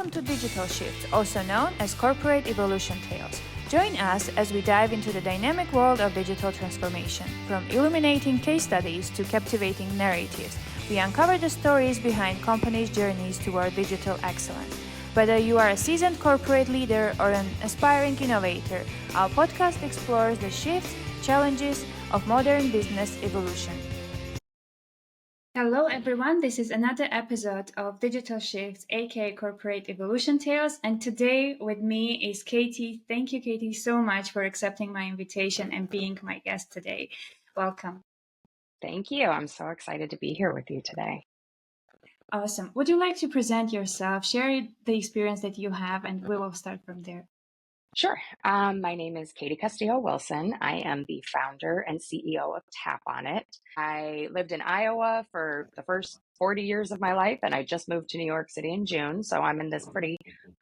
welcome to Digital Shift, also known as Corporate Evolution Tales. Join us as we dive into the dynamic world of digital transformation. From illuminating case studies to captivating narratives, we uncover the stories behind companies' journeys toward digital excellence. Whether you are a seasoned corporate leader or an aspiring innovator, our podcast explores the shifts, challenges of modern business evolution. Hello everyone, this is another episode of Digital Shifts, aka Corporate Evolution Tales, and today with me is Katie. Thank you, Katie, so much for accepting my invitation and being my guest today. Welcome. Thank you. I'm so excited to be here with you today. Awesome. Would you like to present yourself, share the experience that you have, and we will start from there? Sure. My name is Katie Castillo-Wilson. I am the founder and CEO of Tap On It. I lived in Iowa for the first 40 years of my life, and I just moved to New York City in June. So I'm in this pretty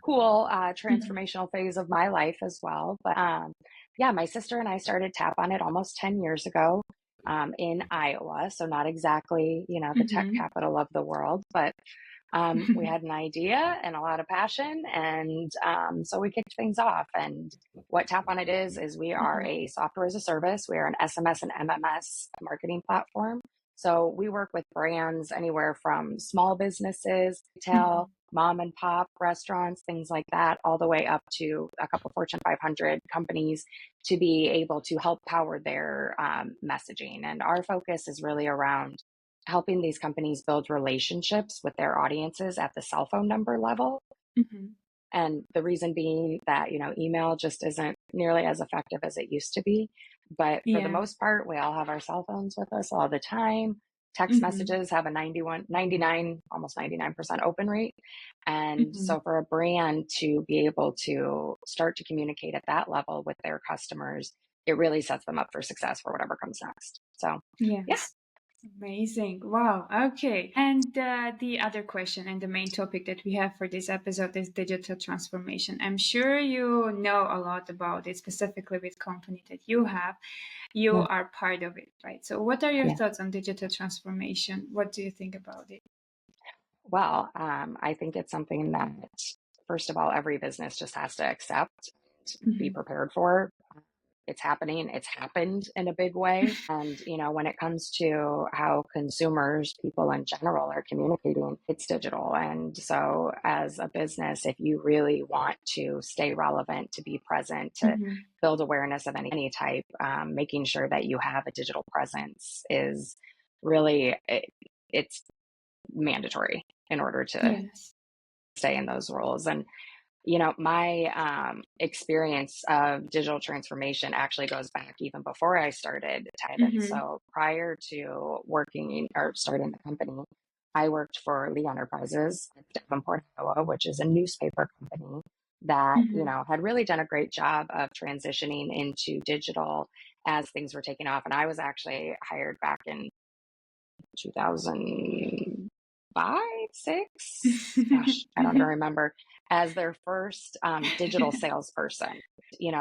cool transformational phase of my life as well. But my sister and I started Tap On It almost 10 years ago in Iowa. So not exactly, the tech capital of the world, but we had an idea and a lot of passion, and so we kicked things off. And what Tap On It is we are a software as a service. We are an SMS and MMS marketing platform. So we work with brands anywhere from small businesses, retail, mom and pop restaurants, things like that, all the way up to a couple Fortune 500 companies to be able to help power their messaging. And our focus is really around helping these companies build relationships with their audiences at the cell phone number level. And the reason being that, email just isn't nearly as effective as it used to be. But for the most part, we all have our cell phones with us all the time. Text messages have a 99, almost 99% open rate. And so for a brand to be able to start to communicate at that level with their customers, it really sets them up for success for whatever comes next. So, yeah. Amazing. Wow. Okay. And the other question and the main topic that we have for this episode is digital transformation. I'm sure you know a lot about it, specifically with company that you have. You are part of it, right? So what are your thoughts on digital transformation? What do you think about it? Well, I think it's something that, first of all, every business just has to accept, be prepared for. It's happening. It's happened in a big way. And, when it comes to how consumers, people in general are communicating, it's digital. And so as a business, if you really want to stay relevant, to be present, to build awareness of any type, making sure that you have a digital presence is really, it's mandatory in order to stay in those roles. And my experience of digital transformation actually goes back even before I started Titan. So prior to working or starting the company, I worked for Lee Enterprises in Davenport, Iowa, which is a newspaper company that, had really done a great job of transitioning into digital as things were taking off. And I was actually hired back in 2005, 6, gosh, I don't even remember, as their first digital salesperson.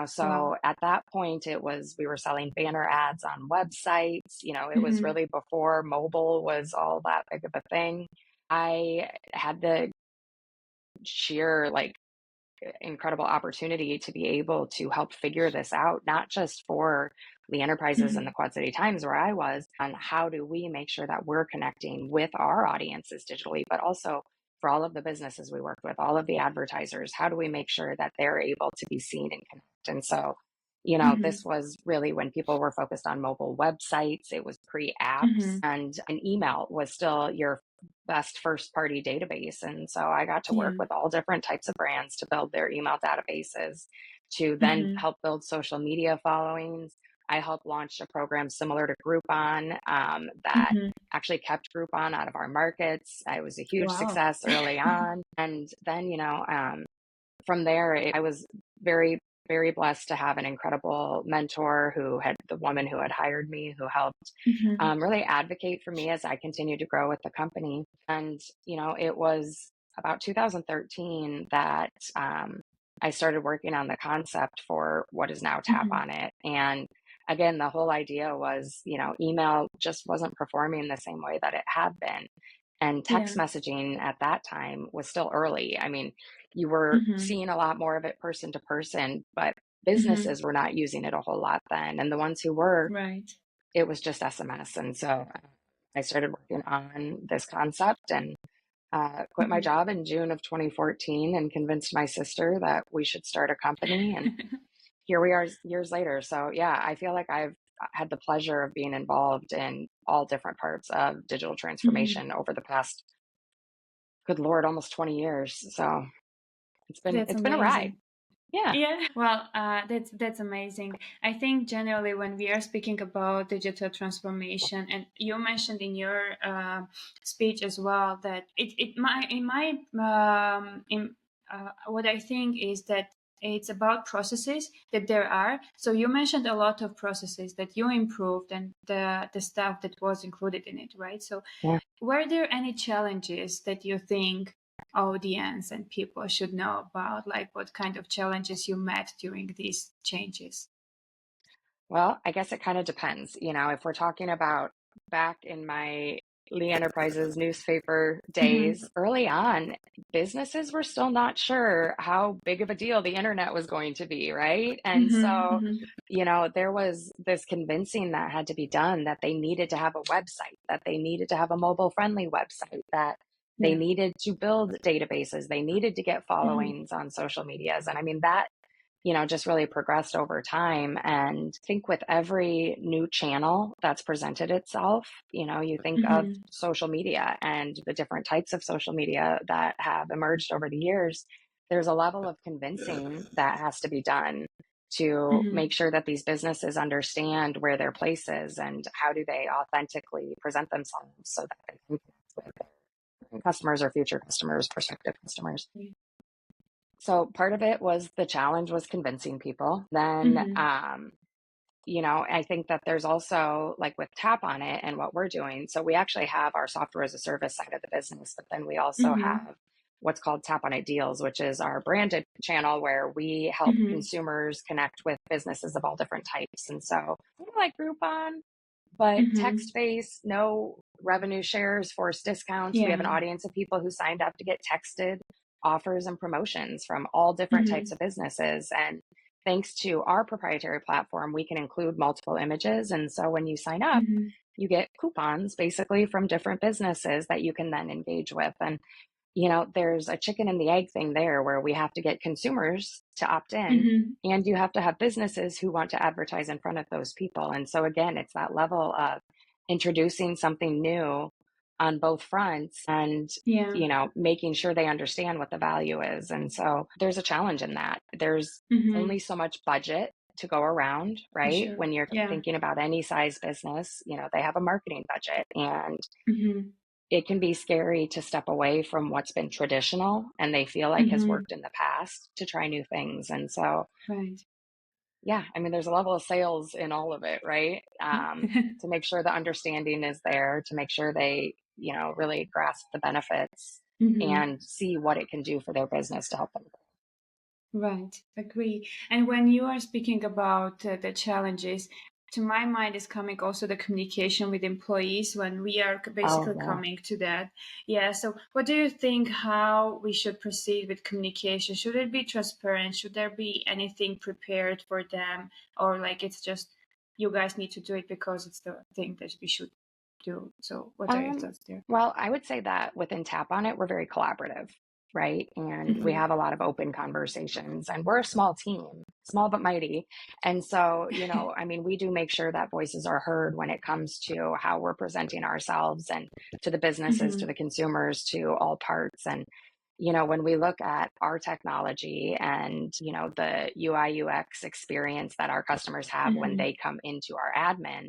So at that point, we were selling banner ads on websites. It was really before mobile was all that big of a thing. I had the sheer incredible opportunity to be able to help figure this out, not just for the enterprises and the Quad City Times where I was, on how do we make sure that we're connecting with our audiences digitally, but also for all of the businesses we work with, all of the advertisers, how do we make sure that they're able to be seen and connect? And so, this was really when people were focused on mobile websites. It was pre-apps, and an email was still your best first party database. And so I got to work with all different types of brands to build their email databases, to then help build social media followings. I helped launch a program similar to Groupon that actually kept Groupon out of our markets. It was a huge success early on. And then, from there, I was very, very blessed to have an incredible mentor the woman who had hired me, who helped really advocate for me as I continued to grow with the company. And, it was about 2013 that I started working on the concept for what is now Tap On It. And again, the whole idea was, email just wasn't performing the same way that it had been. And text Yeah. messaging at that time was still early. I mean, you were Mm-hmm. seeing a lot more of it person to person, but Mm-hmm. businesses were not using it a whole lot then. And the ones who were, Right. it was just SMS. And so I started working on this concept and quit my Mm-hmm. job in June of 2014 and convinced my sister that we should start a company. And here we are years later. So, yeah, I feel like I've had the pleasure of being involved in all different parts of digital Mm-hmm. transformation over the past, good Lord, almost 20 years. So That's it's been a ride. amazing. Yeah. Yeah, well, that's amazing. I think generally when we are speaking about digital transformation, and you mentioned in your speech as well that in what I think is that it's about processes that there are. So you mentioned a lot of processes that you improved and the stuff that was included in it, right? So Yeah. were there any challenges that you think audience and people should know about, like what kind of challenges you met during these changes? Well, I guess it kind of depends. If we're talking about back in my Lee Enterprises newspaper days, Mm-hmm. early on, businesses were still not sure how big of a deal the internet was going to be, right? And Mm-hmm. so, Mm-hmm. there was this convincing that had to be done that they needed to have a website, that they needed to have a mobile friendly website, that they Yeah. needed to build databases, they needed to get Mm-hmm. followings on social medias. And I mean, that just really progressed over time. And I think with every new channel that's presented itself, you think of Mm-hmm. social media and the different types of social media that have emerged over the years. There's a level of convincing that has to be done to Mm-hmm. make sure that these businesses understand where their place is and how do they authentically present themselves so that they can connect with their customers or future customers, prospective customers. So part of it was the challenge was convincing people. Then, Mm-hmm. I think that there's also like with Tap on It and what we're doing. So we actually have our software as a service side of the business, but then we also Mm-hmm. have what's called Tap on It Deals, which is our branded channel where we help Mm-hmm. consumers connect with businesses of all different types. And so kind of like Groupon, but Mm-hmm. text based, no revenue shares, forced discounts. We have Yeah. an audience of people who signed up to get texted offers and promotions from all different types Mm-hmm. of businesses. And thanks to our proprietary platform, we can include multiple images. And so when you sign up, Mm-hmm. you get coupons basically from different businesses that you can then engage with. And there's a chicken and the egg thing there where we have to get consumers to opt in Mm-hmm. and you have to have businesses who want to advertise in front of those people. And so again, it's that level of introducing something new on both fronts and Yeah. making sure they understand what the value is. And so there's a challenge in that. There's Mm-hmm. only so much budget to go around, For right? sure. When you're Yeah. thinking about any size business, they have a marketing budget and Mm-hmm. it can be scary to step away from what's been traditional and they feel like has Mm-hmm. worked in the past to try new things. And so, Right. yeah, I mean, there's a level of sales in all of it, right? To make sure the understanding is there, to make sure they, really grasp the benefits Mm-hmm. and see what it can do for their business to help them. Right, agree. And when you are speaking about the challenges, to my mind is coming also the communication with employees when we are Oh, basically yeah. coming to that. Yeah, so what do you think how we should proceed with communication? Should it be transparent? Should there be anything prepared for them? Or like it's just you guys need to do it because it's the thing that we should do. So what are your Um, thoughts there? well, I would say that within Tap on It, we're very collaborative, right? And we Mm-hmm. have a lot of open conversations, and we're a small team, small but mighty. And so, I mean, we do make sure that voices are heard when it comes to how we're presenting ourselves and to the businesses, to Mm-hmm. the consumers, to all parts. And, when we look at our technology and, the UI UX experience that our customers have when Mm-hmm. they come into our admin,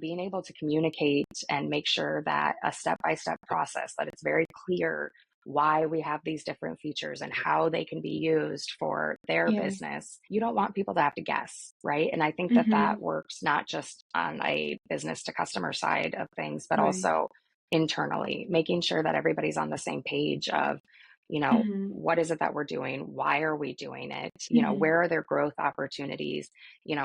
being able to communicate and make sure that a step-by-step process, that it's very clear why we have these different features and how they can be used for their Yeah. business. You don't want people to have to guess, right? And I think that Mm-hmm. that works not just on a business to customer side of things, but Right. also internally, making sure that everybody's on the same page of Mm-hmm. what is it that we're doing? Why are we doing it? Mm-hmm. Where are there growth opportunities?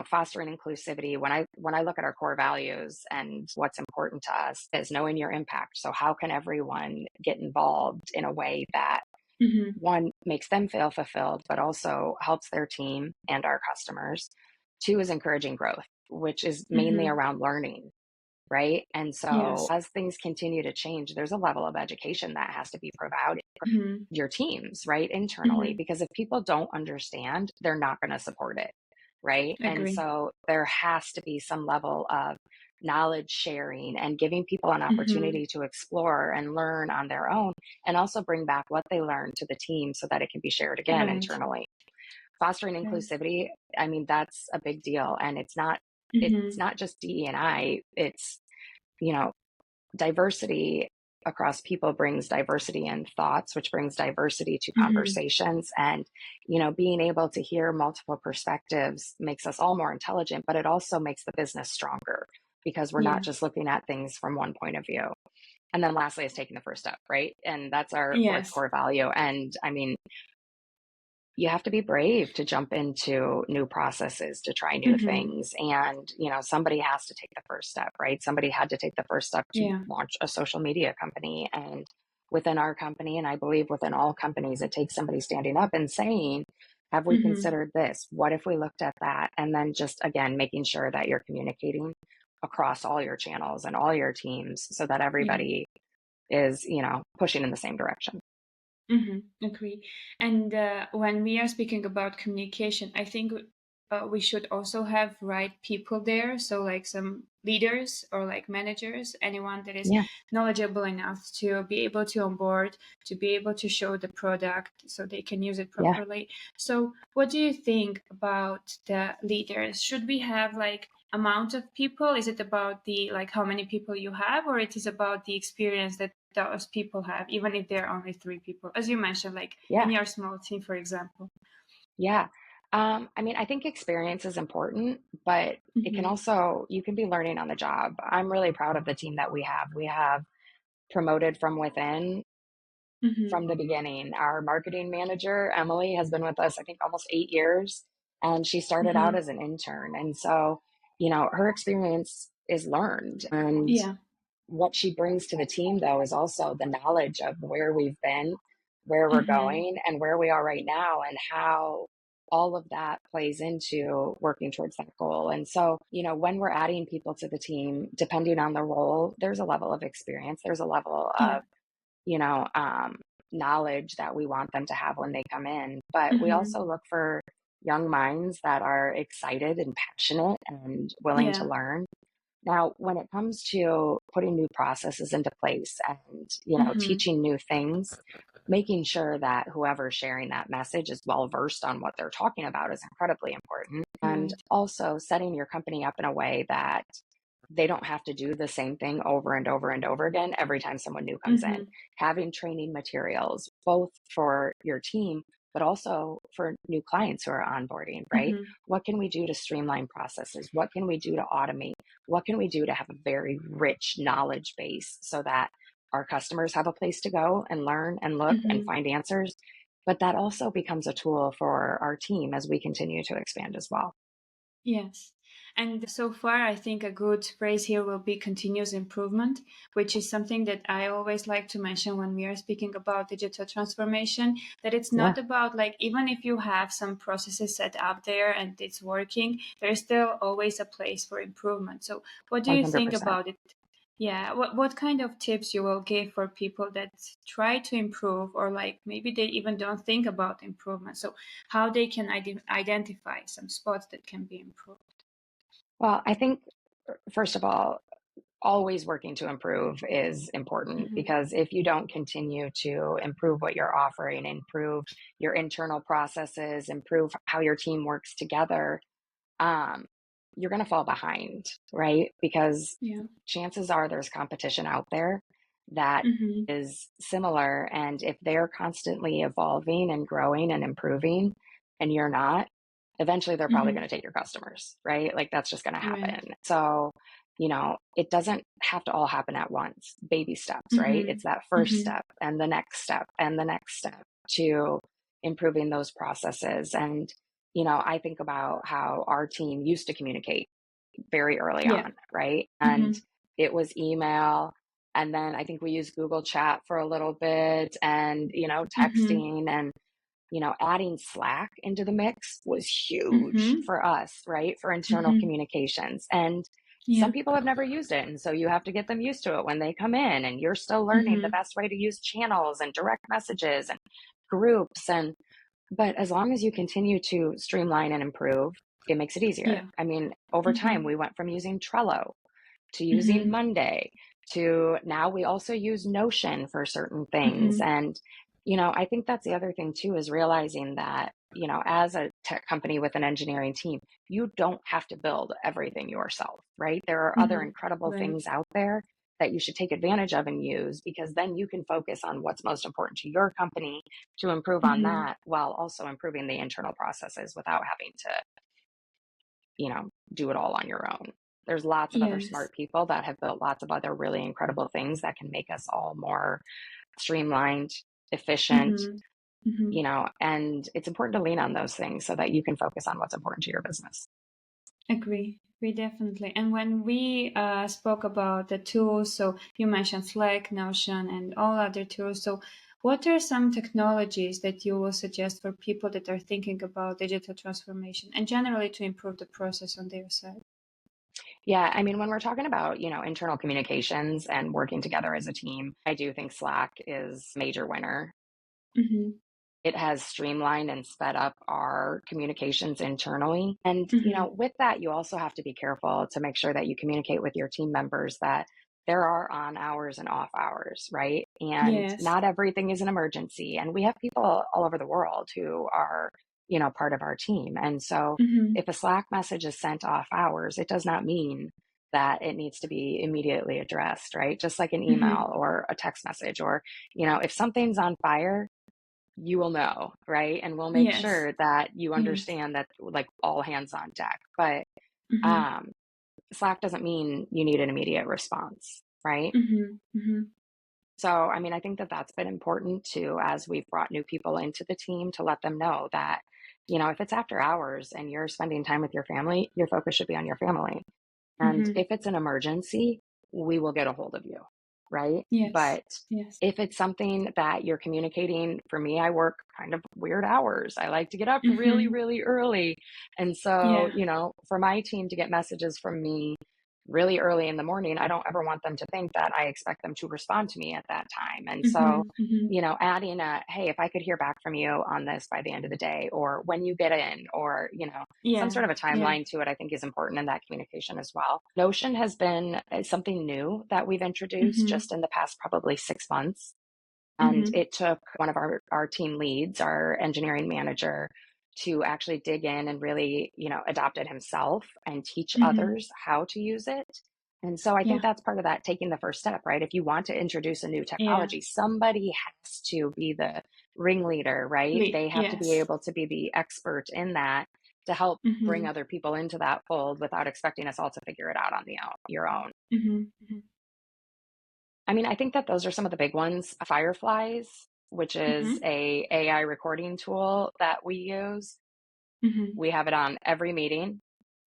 Fostering inclusivity. When I look at our core values and what's important to us is knowing your impact. So how can everyone get involved in a way that Mm-hmm. one makes them feel fulfilled, but also helps their team and our customers. Two is encouraging growth, which is mainly Mm-hmm. around learning, right? And so Yes. as things continue to change, there's a level of education that has to be provided for Mm-hmm. your teams, right? Internally, Mm-hmm. because if people don't understand, they're not going to support it, right? And Agree. so there has to be some level of knowledge sharing and giving people an Mm-hmm. opportunity to explore and learn on their own, and also bring back what they learned to the team so that it can be shared again Right. internally. Fostering Right. inclusivity, I mean, that's a big deal. And it's Mm-hmm. not just DE&I, it's, you know, diversity across people brings diversity in thoughts, which brings diversity to Mm-hmm. conversations. And, being able to hear multiple perspectives makes us all more intelligent, but it also makes the business stronger because we're not Yeah. just looking at things from one point of view. And then lastly is taking the first step, right? And that's our fourth Yes. core value. And I mean, you have to be brave to jump into new processes, to try new Mm-hmm. things. And, somebody has to take the first step, right? Somebody had to take the first step to Yeah. launch a social media company. And within our company, and I believe within all companies, it takes somebody standing up and saying, have we Mm-hmm. considered this? What if we looked at that? And then just again, making sure that you're communicating across all your channels and all your teams so that Yeah. everybody is, pushing in the same direction. Mm-hmm. Agree. And when we are speaking about communication, I think we should also have right people there. So, like some leaders or like managers, anyone that is Yeah. knowledgeable enough to be able to onboard, to be able to show the product so they can use it Yeah. properly. So, what do you think about the leaders? Should we have like amount of people? Is it about the like how many people you have, or it is about the experience that those people have, even if there are only three people, as you mentioned, like in Yeah. your small team, for example? Yeah. I mean, I think experience is important, but it can Mm-hmm. also, you can be learning on the job. I'm really proud of the team that we have. We have promoted from within Mm-hmm. from the beginning. Our marketing manager, Emily, has been with us, I think, almost 8 years, and she started out Mm-hmm. as an intern. And so, her experience is learned. And Yeah. what she brings to the team, though, is also the knowledge of where we've been, where we're Mm-hmm. going, and where we are right now, and how all of that plays into working towards that goal. And so, when we're adding people to the team, depending on the role, there's a level of experience, there's a level Yeah. of, you know, um, knowledge that we want them to have when they come in. But we Mm-hmm. also look for young minds that are excited and passionate and willing to Yeah. learn. Now, when it comes to putting new processes into place and, Mm-hmm. teaching new things, making sure that whoever's sharing that message is well versed on what they're talking about is incredibly important. And Right. also setting your company up in a way that they don't have to do the same thing over and over and over again every time someone new comes in. Mm-hmm. Having training materials, both for your team, but also for new clients who are onboarding, right? Mm-hmm. What can we do to streamline processes? What can we do to automate? What can we do to have a very rich knowledge base so that our customers have a place to go and learn and look and Mm-hmm. find answers? But that also becomes a tool for our team as we continue to expand as well. Yes. And so far, I think a good phrase here will be continuous improvement, which is something that I always like to mention when we are speaking about digital transformation, that it's Yeah, not about like, even if you have some processes set up there and it's working, there's still always a place for improvement. So what do you think 100%. about it? Yeah, what kind of tips you will give for people that try to improve or like maybe they even don't think about improvement? So how they can identify some spots that can be improved. Well, I think, first of all, always working to improve is important Mm-hmm. because if you don't continue to improve what you're offering, improve your internal processes, improve how your team works together, um, you're going to fall behind, right? Because Yeah. chances are there's competition out there that Mm-hmm. is similar. And if they're constantly evolving and growing and improving, and you're not, eventually they're probably Mm-hmm. going to take your customers, right? Like that's just going to Right. happen. So, it doesn't have to all happen at once. Baby steps, right? Mm-hmm. It's that first Mm-hmm. step and the next step and the next step to improving those processes. And, I think about how our team used to communicate very early Yeah. on, right? And Mm-hmm. it was email. And then I think we used Google Chat for a little bit and, Mm-hmm. texting and, adding Slack into the mix was huge Mm-hmm. for us, right? For internal Mm-hmm. communications. And some Yeah. people have never used it. And so you have to get them used to it when they come in, and you're still learning the Mm-hmm. best way to use channels and direct messages and groups. But as long as you continue to streamline and improve, it makes it easier. Yeah. I mean, over time, Mm-hmm. we went from using Trello to using Mm-hmm. Monday to now we also use Notion for certain things. Mm-hmm. And, I think that's the other thing too, is realizing that, as a tech company with an engineering team, you don't have to build everything yourself, right? There are other Mm-hmm. incredible Right. things out there that you should take advantage of and use, because then you can focus on what's most important to your company to improve on Mm-hmm. that while also improving the internal processes without having to, do it all on your own. There's lots of other Yes. smart people that have built lots of other really incredible things that can make us all more streamlined, efficient, Mm-hmm. Mm-hmm. and it's important to lean on those things so that you can focus on what's important to your business. Agree. We definitely. And when we spoke about the tools, so you mentioned Slack, Notion, and all other tools. So, what are some technologies that you will suggest for people that are thinking about digital transformation and generally to improve the process on their side? Yeah, I mean, when we're talking about, internal communications and working together as a team, I do think Slack is major winner. Mm-hmm. It has streamlined and sped up our communications internally. And, Mm-hmm. with that, you also have to be careful to make sure that you communicate with your team members that there are on hours and off hours, right? And Yes. not everything is an emergency. And we have people all over the world who are, part of our team. And so Mm-hmm. if a Slack message is sent off hours, it does not mean that it needs to be immediately addressed, right? Just like an Mm-hmm. email or a text message, or, if something's on fire, you will know, right? And we'll make Yes. sure that you Yes. understand that, like, all hands on deck. But Mm-hmm. um, Slack doesn't mean you need an immediate response, right? Mm-hmm. Mm-hmm. So, I mean, I think that that's been important too, as we've brought new people into the team, to let them know that, if it's after hours and you're spending time with your family, your focus should be on your family. And Mm-hmm. if it's an emergency, we will get a hold of you, right? Yes. But Yes. if it's something that you're communicating, for me, I work kind of weird hours. I like to get up really, Mm-hmm. really early. And so, Yeah. for my team to get messages from me really early in the morning, I don't ever want them to think that I expect them to respond to me at that time. And so, Mm-hmm. Mm-hmm. adding a, hey, if I could hear back from you on this by the end of the day, or when you get in, or, some Yeah. sort of a Yeah. timeline to it, I think is important in that communication as well. Notion has been something new that we've introduced Mm-hmm. just in the past probably 6 months. And Mm-hmm. it took one of our team leads, our engineering manager, to actually dig in and really, adopt it himself and teach Mm-hmm. others how to use it. And so I think Yeah. that's part of that, taking the first step, right? If you want to introduce a new Yeah. technology, somebody has to be the ringleader, right? They have to be Yes. able to be the expert in that to help bring Mm-hmm. other people into that fold without expecting us all to figure it out on your own. Mm-hmm. Mm-hmm. I mean, I think that those are some of the big ones. Fireflies, which is Mm-hmm. a AI recording tool that we use. Mm-hmm. We have it on every meeting,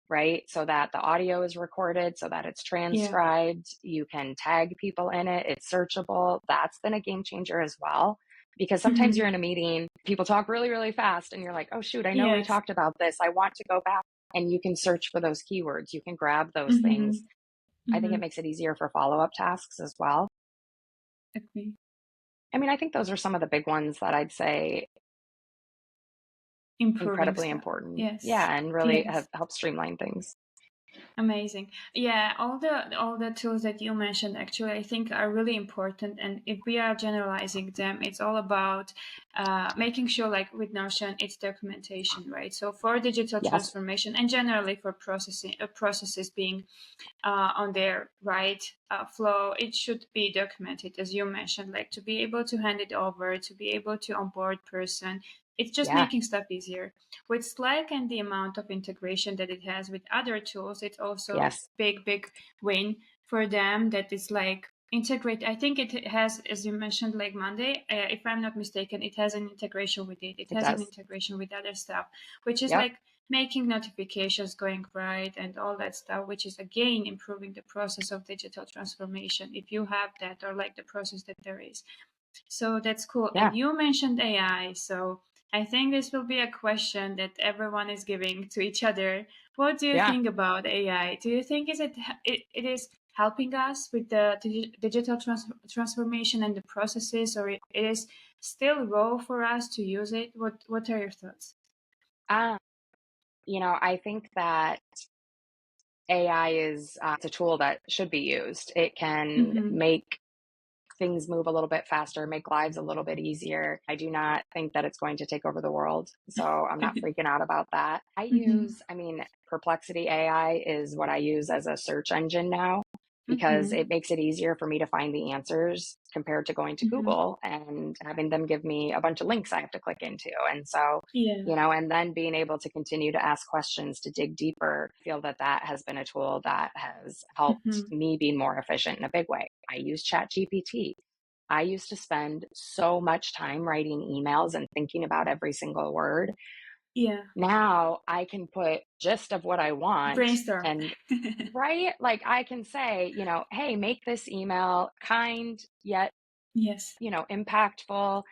right? So that the audio is recorded, so that it's Yeah. transcribed. You can tag people in it. It's searchable. That's been a game changer as well. Because sometimes Mm-hmm. you're in a meeting, people talk really, really fast, and you're like, oh, shoot, I know we Yes. talked about this. I want to go back. And you can search for those keywords. You can grab those Mm-hmm. things. I think Mm-hmm. it makes it easier for follow up tasks as well. Agree. I mean, I think those are some of the big ones that I'd say Improving incredibly stuff. important. Yes. Yeah, and really have Yes. helped streamline things. Amazing. Yeah, all the tools that you mentioned actually I think are really important, and if we are generalizing them, it's all about making sure, like with Notion, it's documentation, right? So for digital Yes. transformation and generally for processes being on their right flow, it should be documented, as you mentioned, like to be able to hand it over, to be able to onboard person, It's just Yeah. making stuff easier. With Slack and the amount of integration that it has with other tools, it's also Yes, big win for them that it's like integrate. I think it has, as you mentioned, like Monday, if I'm not mistaken, it has an integration with it. It it has an does. integration with other stuff, which is Yep. like making notifications going right and all that stuff, which is again improving the process of digital transformation if you have that, or like the process that there is. So that's cool. Yeah. And you mentioned AI. So I think this will be a question that everyone is giving to each other. What do you Yeah. think about AI? Do you think it is helping us with the digital transformation and the processes, or it is still raw for us to use it? What are your thoughts? Um, I think that AI is it's a tool that should be used. It can Mm-hmm. make things move a little bit faster, make lives a little bit easier. I do not think that it's going to take over the world. So I'm not freaking out about that. Mm-hmm. I mean, Perplexity AI is what I use as a search engine now because Mm-hmm. it makes it easier for me to find the answers compared to going to Mm-hmm. Google and having them give me a bunch of links I have to click into. And so, Yeah. and then being able to continue to ask questions to dig deeper, I feel that that has been a tool that has helped Mm-hmm. me be more efficient in a big way. I use ChatGPT. I used to spend so much time writing emails and thinking about every single word. Yeah. Now I can put gist of what I want Brainstorm. and right, like I can say, hey, make this email kind yet, Yes. impactful.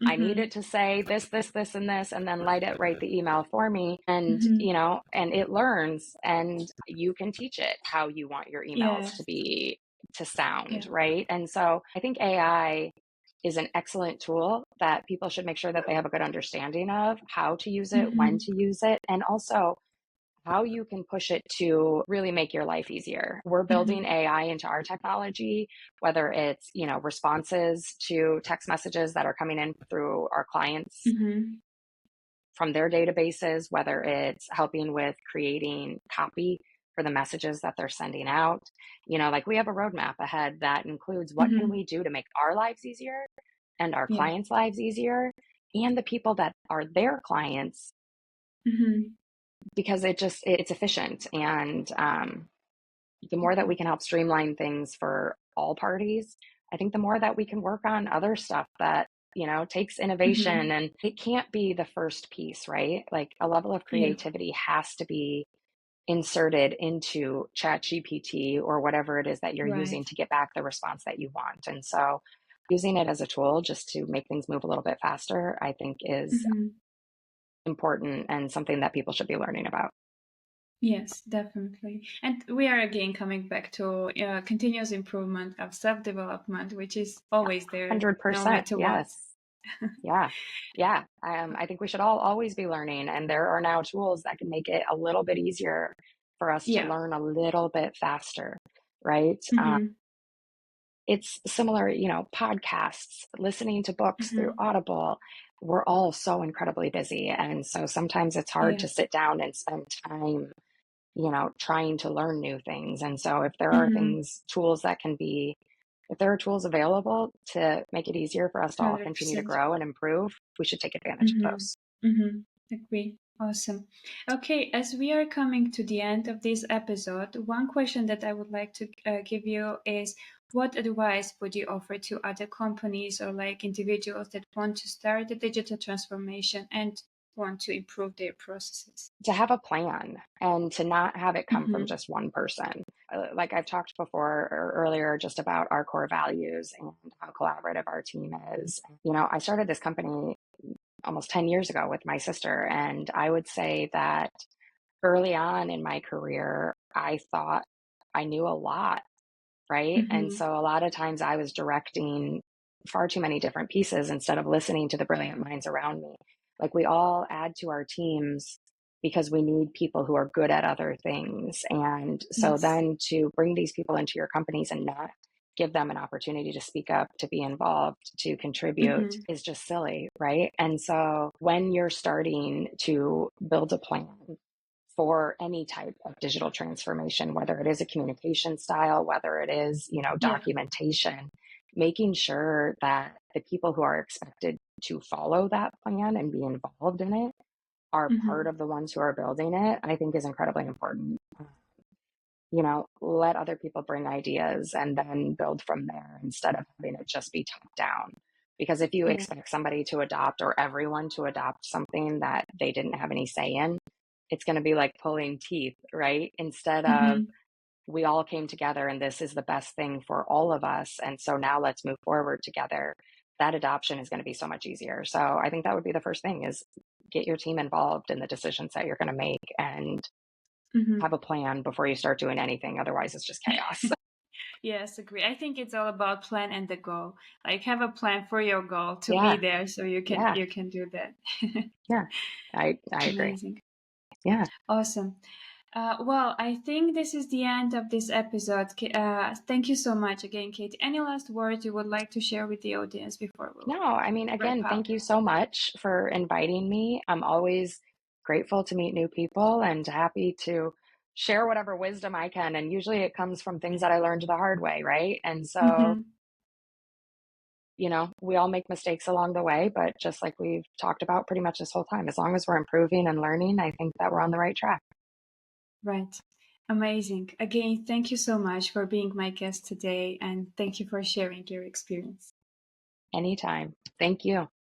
I need Mm-hmm. it to say this, and this, and then let it write the email for me. And, Mm-hmm. and it learns and you can teach it how you want your emails Yeah. to sound, Yeah. right? And so I think AI is an excellent tool that people should make sure that they have a good understanding of how to use it, when Mm-hmm. to use it, and also how you can push it to really make your life easier. We're building Mm-hmm. AI into our technology, whether it's, responses to text messages that are coming in through our clients Mm-hmm. from their databases, whether it's helping with creating copy for the messages that they're sending out. Like we have a roadmap ahead that includes what can Mm-hmm. we do to make our lives easier and our Yeah. clients' lives easier and the people that are their clients, Mm-hmm. because it's efficient. And the more that Mm-hmm. we can help streamline things for all parties, I think the more that we can work on other stuff that, takes Mm-hmm. innovation. And it can't be the first piece, right? Like a level of Yeah. creativity has to be inserted into chat gpt or whatever it is that you're Right. using to get back the response that you want. And so using it as a tool just to make things move a little bit faster, I think is Mm-hmm. important and something that people should be learning about. Yes, definitely. And we are again coming back to continuous improvement of self-development, which is always there, no 100%. matter what. Yes. Yeah. Yeah. I think we should all always be learning. And there are now tools that can make it a little bit easier for us to Yeah. learn a little bit faster, right? Mm-hmm. It's similar, podcasts, listening to books through Mm-hmm. Audible. We're all so incredibly busy. And so sometimes it's hard to Yeah. sit down and spend time, trying to learn new things. And so if there are Mm-hmm. tools that can be, if there are tools available to make it easier for us to all continue to 100%. grow and improve, we should take advantage of those. Mm-hmm. Mm-hmm. Agree. Awesome. Okay, as we are coming to the end of this episode, one question that I would like to give you is, what advice would you offer to other companies or like individuals that want to start a digital transformation and want to improve their processes? To have a plan and to not have it come from Mm-hmm. just one person. Like I've talked before or earlier just about our core values and how collaborative our team is. I started this company almost 10 years ago with my sister, and I would say that early on in my career, I thought I knew a lot, right? And Mm-hmm. so a lot of times I was directing far too many different pieces instead of listening to the brilliant minds around me. Like we all add to our teams because we need people who are good at other things. And so Yes. then to bring these people into your companies and not give them an opportunity to speak up, to be involved, to contribute Mm-hmm. is just silly, right? And so when you're starting to build a plan for any type of digital transformation, whether it is a communication style, whether it is, Yeah. documentation, making sure that the people who are expected to follow that plan and be involved in it are part Mhm. of the ones who are building it, I think is incredibly important. Let other people bring ideas and then build from there instead of having it just be top down. Because if you Yeah. expect somebody to adopt or everyone to adopt something that they didn't have any say in, it's going to be like pulling teeth, right? Instead of Mhm. we all came together and this is the best thing for all of us. And so now let's move forward together. That adoption is going to be so much easier. So I think that would be the first thing is get your team involved in the decisions that you're going to make and Mhm. have a plan before you start doing anything. Otherwise, it's just chaos. Yes, agree. I think it's all about plan and the goal. Like have a plan for your goal to be Yeah. there so you can Yeah. you can do that. Yeah. I agree. Amazing. Yeah. Awesome. Well, I think this is the end of this episode. Thank you so much again, Kate. Any last words you would like to share with the audience before we No, I mean, wrap again, up? thank you so much for inviting me. I'm always grateful to meet new people and happy to share whatever wisdom I can. And usually it comes from things that I learned the hard way, right? And so, Mm-hmm. we all make mistakes along the way, but just like we've talked about pretty much this whole time, as long as we're improving and learning, I think that we're on the right track. Right. Amazing. Again, thank you so much for being my guest today, and thank you for sharing your experience. Anytime. Thank you.